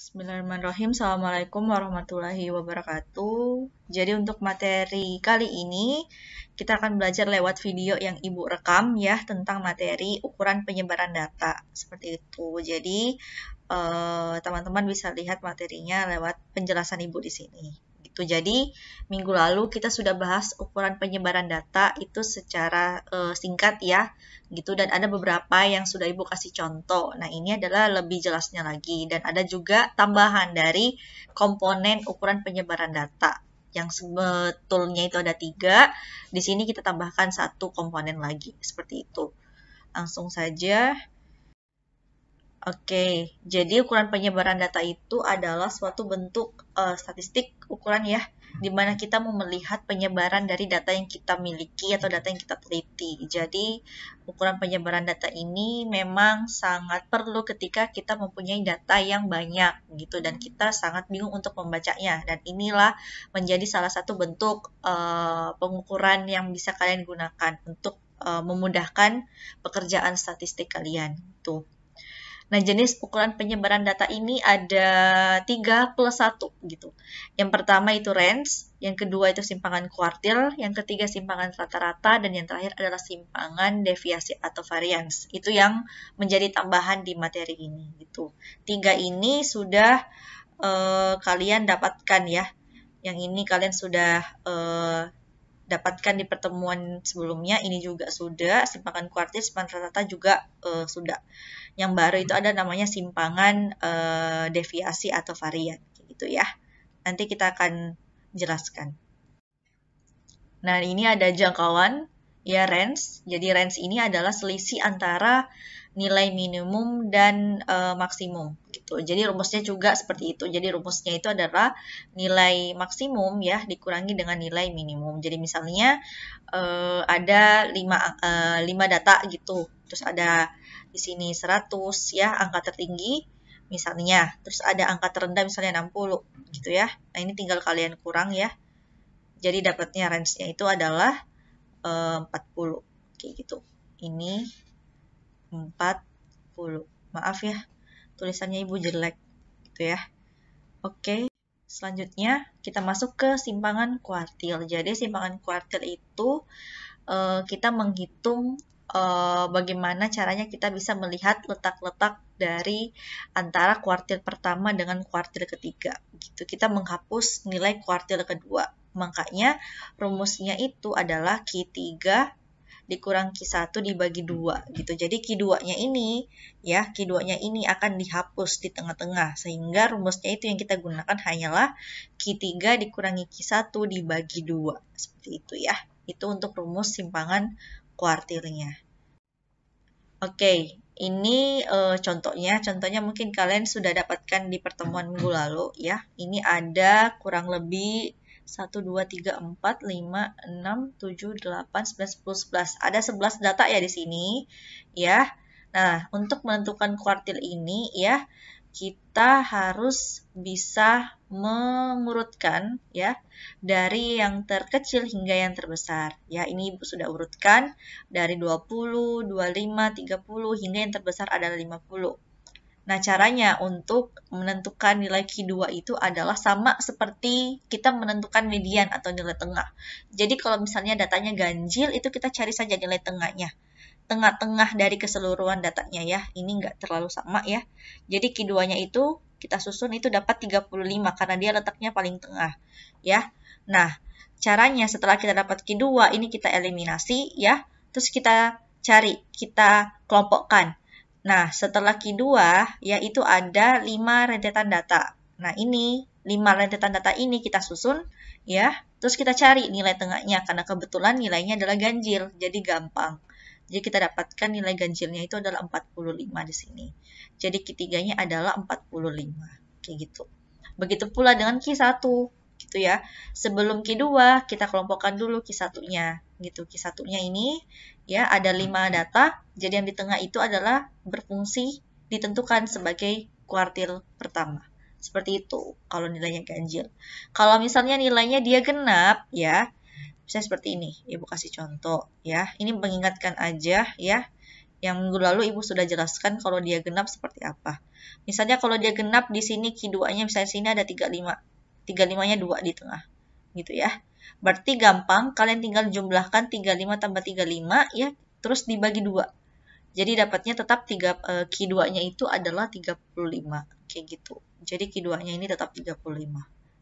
Bismillahirrahmanirrahim. Assalamualaikum warahmatullahi wabarakatuh. Jadi untuk materi kali ini kita akan belajar lewat video yang Ibu rekam ya tentang materi ukuran penyebaran data seperti itu. Jadi teman-teman bisa lihat materinya lewat penjelasan Ibu di sini. Gitu. Jadi minggu lalu kita sudah bahas ukuran penyebaran data itu secara singkat ya gitu, dan ada beberapa yang sudah Ibu kasih contoh. Nah, ini adalah lebih jelasnya lagi, dan ada juga tambahan dari komponen ukuran penyebaran data yang sebetulnya itu ada 3. Di sini kita tambahkan 1 komponen lagi seperti itu. Langsung saja. Oke, jadi ukuran penyebaran data itu adalah suatu bentuk statistik ukuran ya, di mana kita mau melihat penyebaran dari data yang kita miliki atau data yang kita teliti. Jadi, ukuran penyebaran data ini memang sangat perlu ketika kita mempunyai data yang banyak gitu, dan kita sangat bingung untuk membacanya. Dan inilah menjadi salah satu bentuk pengukuran yang bisa kalian gunakan untuk memudahkan pekerjaan statistik kalian. Tuh. Nah, jenis ukuran penyebaran data ini ada 3+1 gitu. Yang pertama itu range, yang kedua itu simpangan kuartil, yang ketiga simpangan rata-rata, dan yang terakhir adalah simpangan deviasi atau variance. Itu yang menjadi tambahan di materi ini gitu. 3 ini sudah kalian dapatkan ya. Yang ini kalian sudah dapatkan di pertemuan sebelumnya. Ini juga sudah, simpangan kuartil, simpangan rata-rata juga sudah. Yang baru itu ada namanya simpangan deviasi atau varian gitu ya. Nanti kita akan jelaskan. Nah, ini ada jangkauan ya, range. Jadi range ini adalah selisih antara nilai minimum dan maksimum gitu. Jadi rumusnya juga seperti itu. Jadi rumusnya itu adalah nilai maksimum ya dikurangi dengan nilai minimum. Jadi misalnya ada 5 data gitu. Terus ada di sini 100 ya, angka tertinggi misalnya. Terus ada angka terendah misalnya 60 gitu ya. Nah, ini tinggal kalian kurang ya. Jadi dapatnya range-nya itu adalah 40 kayak gitu. Ini 40. Maaf ya, tulisannya Ibu jelek gitu ya. Oke, selanjutnya kita masuk ke simpangan kuartil. Jadi simpangan kuartil itu kita menghitung bagaimana caranya kita bisa melihat letak-letak dari antara kuartil pertama dengan kuartil ketiga. Gitu. Kita menghapus nilai kuartil kedua. Makanya rumusnya itu adalah Q3 dikurang Q1 dibagi 2 gitu. Jadi Q2-nya ini ya, Q2-nya ini akan dihapus di tengah-tengah, sehingga rumusnya itu yang kita gunakan hanyalah Q3 dikurangi Q1 dibagi 2. Seperti itu ya. Itu untuk rumus simpangan kuartilnya. Oke, ini contohnya. Contohnya mungkin kalian sudah dapatkan di pertemuan minggu lalu ya. Ini ada kurang lebih 1, 2, 3, 4, 5, 6, 7, 8, 9, 10, 11. Ada 11 data ya di sini ya. Nah, untuk menentukan kuartil ini ya, kita harus bisa mengurutkan ya dari yang terkecil hingga yang terbesar. Ya, ini Ibu sudah urutkan dari 20, 25, 30 hingga yang terbesar adalah 50. Nah, caranya untuk menentukan nilai Q2 itu adalah sama seperti kita menentukan median atau nilai tengah. Jadi kalau misalnya datanya ganjil, itu kita cari saja nilai tengahnya. Tengah-tengah dari keseluruhan datanya ya. Ini nggak terlalu sama ya. Jadi Q2-nya itu kita susun itu dapat 35 karena dia letaknya paling tengah ya. Nah, caranya setelah kita dapat Q2 ini kita eliminasi ya. Terus kita cari, kita kelompokkan. Nah, setelah Q2 ya itu ada 5 rentetan data. Nah, ini 5 rentetan data ini kita susun ya. Terus kita cari nilai tengahnya karena kebetulan nilainya adalah ganjil. Jadi gampang. Jadi kita dapatkan nilai ganjilnya itu adalah 45 di sini. Jadi Q3-nya adalah 45. Kayak gitu. Begitu pula dengan Q1 gitu ya. Sebelum Q2 kita kelompokkan dulu Q1-nya gitu. Q1-nya ini ya ada 5 data. Jadi yang di tengah itu adalah berfungsi ditentukan sebagai kuartil pertama. Seperti itu kalau nilainya ganjil. Kalau misalnya nilainya dia genap ya, bisa seperti ini. Ibu kasih contoh ya. Ini mengingatkan aja ya. Yang minggu lalu Ibu sudah jelaskan kalau dia genap seperti apa. Misalnya kalau dia genap di sini Q2-nya, misalnya sini ada 35. 35-nya 2 di tengah. Gitu ya. Berarti gampang, kalian tinggal jumlahkan 35 tambah 35 ya, terus dibagi 2. Jadi dapatnya tetap Q2-nya itu adalah 35. Kayak gitu. Jadi Q2-nya ini tetap 35.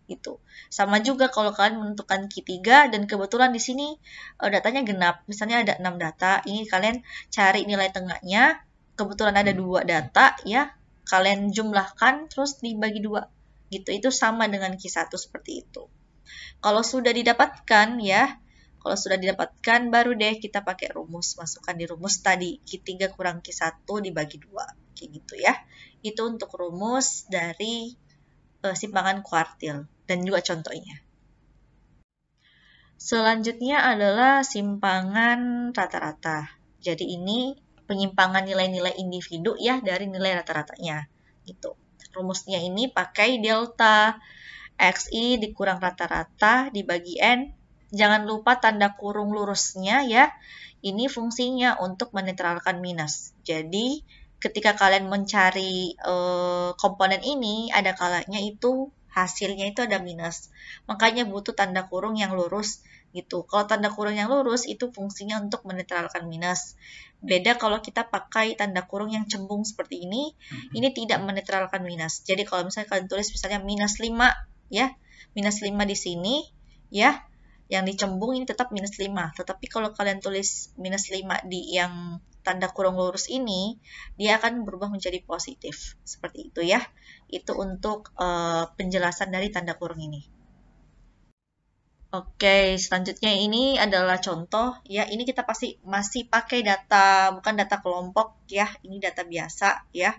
Gitu. Sama juga kalau kalian menentukan Q3 dan kebetulan di sini datanya genap. Misalnya ada 6 data, ini kalian cari nilai tengahnya, kebetulan ada 2 data ya, kalian jumlahkan terus dibagi 2. Gitu. Itu sama dengan Q1 seperti itu. Kalau sudah didapatkan ya, kalau sudah didapatkan baru deh kita pakai rumus, masukkan di rumus tadi Q3 kurang Q1 dibagi 2. Kayak gitu ya. Itu untuk rumus dari simpangan kuartil dan juga contohnya. Selanjutnya adalah simpangan rata-rata. Jadi ini penyimpangan nilai-nilai individu ya dari nilai rata-ratanya. Gitu. Rumusnya ini pakai delta XI dikurang rata-rata dibagi N. Jangan lupa tanda kurung lurusnya ya. Ini fungsinya untuk menetralkan minus. Jadi ketika kalian mencari komponen ini, ada kalanya itu hasilnya itu ada minus. Makanya butuh tanda kurung yang lurus gitu. Kalau tanda kurung yang lurus itu fungsinya untuk menetralkan minus. Beda kalau kita pakai tanda kurung yang cembung seperti ini tidak menetralkan minus. Jadi kalau misalnya kalian tulis misalnya minus 5 ya, minus 5 di sini ya, yang dicembung ini tetap minus 5. Tetapi kalau kalian tulis minus 5 di yang tanda kurung lurus ini, dia akan berubah menjadi positif. Seperti itu ya. Itu untuk penjelasan dari tanda kurung ini. Oke, selanjutnya ini adalah contoh ya. Ini kita pasti masih pakai data, bukan data kelompok ya. Ini data biasa ya.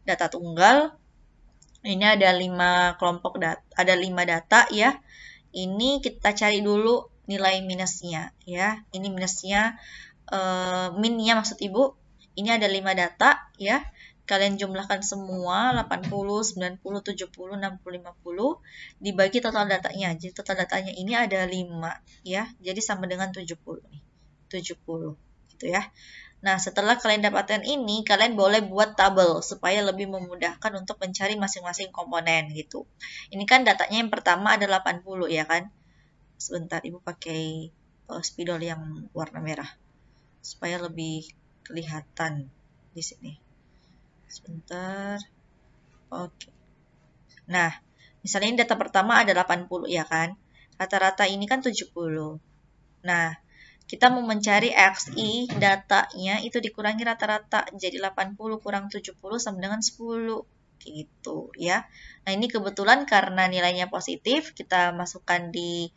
Data tunggal. Ini ada 5 kelompok data, ada 5 data ya. Ini kita cari dulu nilai minusnya ya. Ini minusnya minnya maksud Ibu. Ini ada 5 data ya. Kalian jumlahkan semua 80, 90, 70, 60, 50 dibagi total datanya. Jadi total datanya ini ada 5 ya. Jadi sama dengan 70 nih. 70 gitu ya. Nah, setelah kalian dapatkan ini, kalian boleh buat tabel supaya lebih memudahkan untuk mencari masing-masing komponen gitu. Ini kan datanya yang pertama ada 80 ya kan. Sebentar, Ibu pakai spidol yang warna merah supaya lebih kelihatan di sini. Sebentar. Oke. Nah, misalnya ini data pertama ada 80 ya kan. Rata-rata ini kan 70. Nah, kita mau mencari XI datanya itu dikurangi rata-rata. Jadi 80 kurang 70 sama dengan 10. Gitu ya. Nah, ini kebetulan karena nilainya positif, kita masukkan di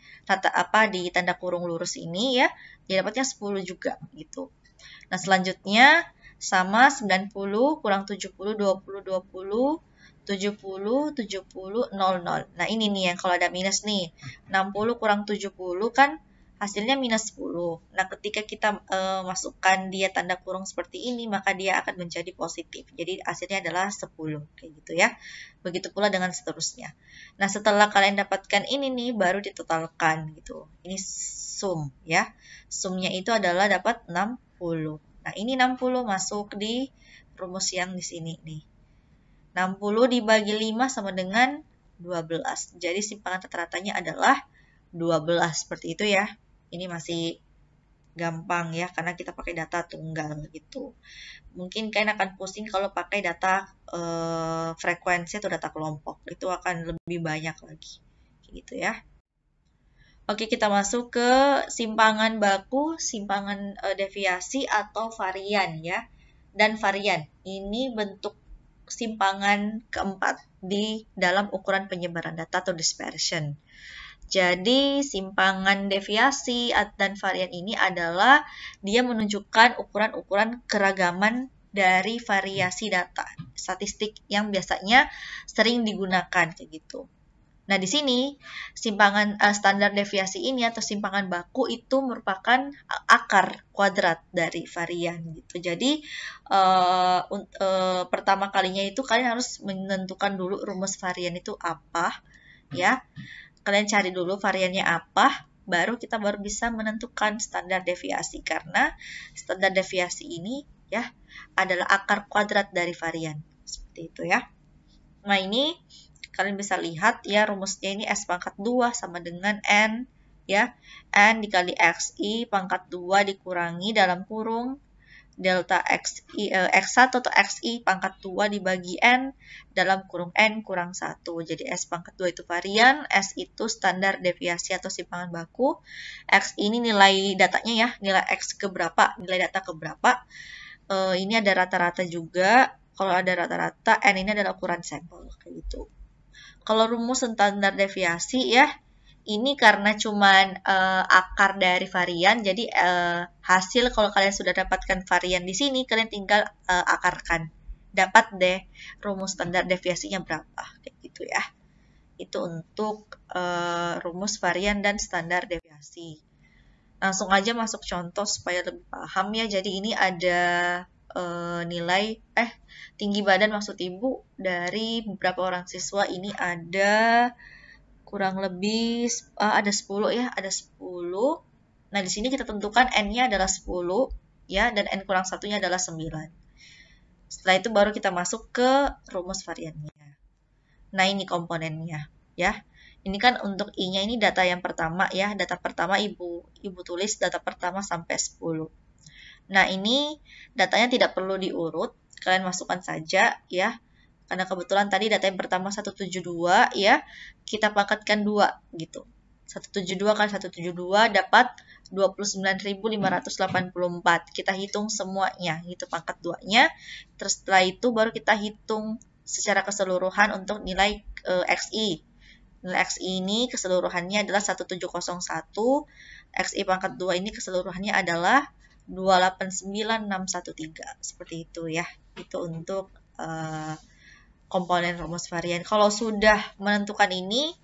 di tanda kurung lurus ini ya. Jadi dapatnya 10 juga gitu. Nah, selanjutnya sama 90 kurang 70 20 20 70 70 00. Nah, ini nih yang kalau ada minus nih. 60 kurang 70 kan hasilnya minus 10. Nah, ketika kita masukkan dia tanda kurung seperti ini, maka dia akan menjadi positif. Jadi, hasilnya adalah 10. Kayak gitu ya. Begitu pula dengan seterusnya. Nah, setelah kalian dapatkan ini nih, baru ditotalkan gitu. Ini sum ya. Sumnya itu adalah dapat 60. Nah, ini 60 masuk di rumus yang di sini nih. 60 dibagi 5 sama dengan 12. Jadi, simpangan rata-ratanya adalah 12. Seperti itu ya. Ini masih gampang ya, karena kita pakai data tunggal gitu. Mungkin kalian akan pusing kalau pakai data frekuensi atau data kelompok. Itu akan lebih banyak lagi. Gitu ya. Oke, kita masuk ke simpangan baku, simpangan deviasi atau varian ya. Dan varian, ini bentuk simpangan keempat di dalam ukuran penyebaran data atau dispersion. Jadi, simpangan deviasi dan varian ini adalah dia menunjukkan ukuran-ukuran keragaman dari variasi data statistik yang biasanya sering digunakan kayak gitu. Nah, di sini simpangan standar deviasi ini atau simpangan baku itu merupakan akar kuadrat dari varian gitu. Jadi, pertama kalinya itu kalian harus menentukan dulu rumus varian itu apa ya. Kalian cari dulu variannya apa, baru kita bisa menentukan standar deviasi. Karena standar deviasi ini ya, adalah akar kuadrat dari varian. Seperti itu ya. Nah, ini kalian bisa lihat ya, rumusnya ini S pangkat 2 sama dengan N ya. N dikali XI pangkat 2 dikurangi dalam kurung delta X1 atau XI pangkat 2 dibagi N dalam kurung N kurang 1. Jadi S pangkat 2 itu varian, S itu standar deviasi atau simpangan baku. X ini nilai datanya ya, nilai X keberapa, nilai data keberapa. Ini ada rata-rata juga. Kalau ada rata-rata, N ini adalah ukuran sampel. Kayak gitu. Kalau rumus standar deviasi ya, ini karena cuman akar dari varian, jadi hasil kalau kalian sudah dapatkan varian di sini, kalian tinggal akarkan. Dapat deh rumus standar deviasinya berapa, kayak gitu ya. Itu untuk rumus varian dan standar deviasi. Langsung aja masuk contoh supaya lebih paham ya. Jadi ini ada nilai tinggi badan maksud ibu dari beberapa orang siswa. Ini ada kurang lebih ada 10 ya, ada 10. Nah, di sini kita tentukan N-nya adalah 10 ya, dan N kurang 1-nya adalah 9. Setelah itu baru kita masuk ke rumus variannya. Nah, ini komponennya ya. Ini kan untuk I-nya ini data yang pertama ya, data pertama ibu tulis data pertama sampai 10. Nah, ini datanya tidak perlu diurut, kalian masukkan saja ya. Karena kebetulan tadi data yang pertama 172 ya, kita pangkatkan 2 gitu. 172 kali 172 dapat 29.584. Kita hitung semuanya, gitu pangkat 2-nya. Terus setelah itu baru kita hitung secara keseluruhan untuk nilai XI. Nilai XI ini keseluruhannya adalah 1701. XI pangkat 2 ini keseluruhannya adalah 289613. Seperti itu ya. Itu untuk komponen rumus varian. Kalau sudah menentukan ini,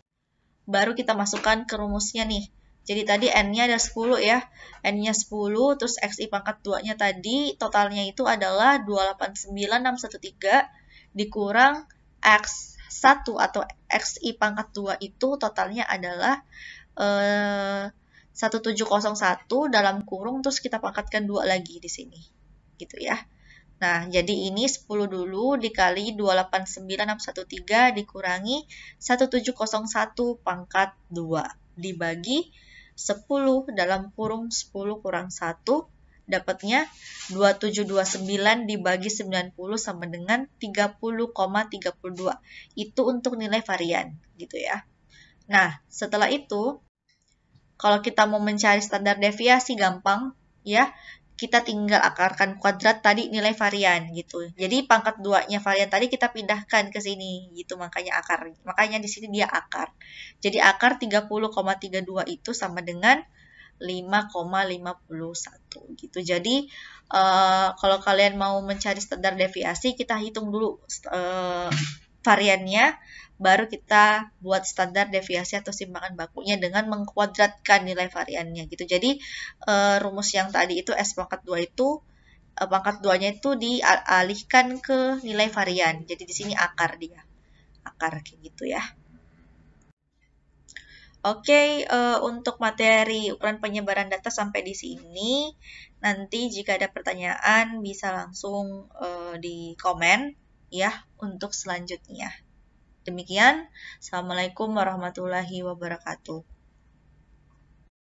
baru kita masukkan ke rumusnya nih. Jadi tadi N-nya ada 10 ya. N-nya 10, terus XI pangkat 2-nya tadi, totalnya itu adalah 289613 dikurang X1 atau XI pangkat 2 itu totalnya adalah 1701 dalam kurung, terus kita pangkatkan 2 lagi di sini. Gitu ya. Nah, jadi ini 10 dulu dikali 289613 dikurangi 1701 pangkat 2 dibagi 10 dalam kurung 10 kurang 1 dapatnya 2729 dibagi 90 sama dengan 30,32. Itu untuk nilai varian gitu ya. Nah, setelah itu kalau kita mau mencari standar deviasi gampang ya. Kita tinggal akarkan kuadrat tadi nilai varian gitu. Jadi pangkat 2-nya varian tadi kita pindahkan ke sini gitu, makanya akar. Makanya di sini dia akar. Jadi akar 30,32 itu sama dengan 5,51 gitu. Jadi kalau kalian mau mencari standar deviasi, kita hitung dulu variannya, baru kita buat standar deviasi atau simpangan bakunya dengan mengkuadratkan nilai variannya gitu. Jadi rumus yang tadi itu S pangkat 2 itu pangkat 2-nya itu dialihkan ke nilai varian. Jadi di sini akar dia. Akar kayak gitu ya. Oke, untuk materi ukuran penyebaran data sampai di sini. Nanti jika ada pertanyaan bisa langsung di komen ya untuk selanjutnya. Demikian, Assalamualaikum warahmatullahi wabarakatuh.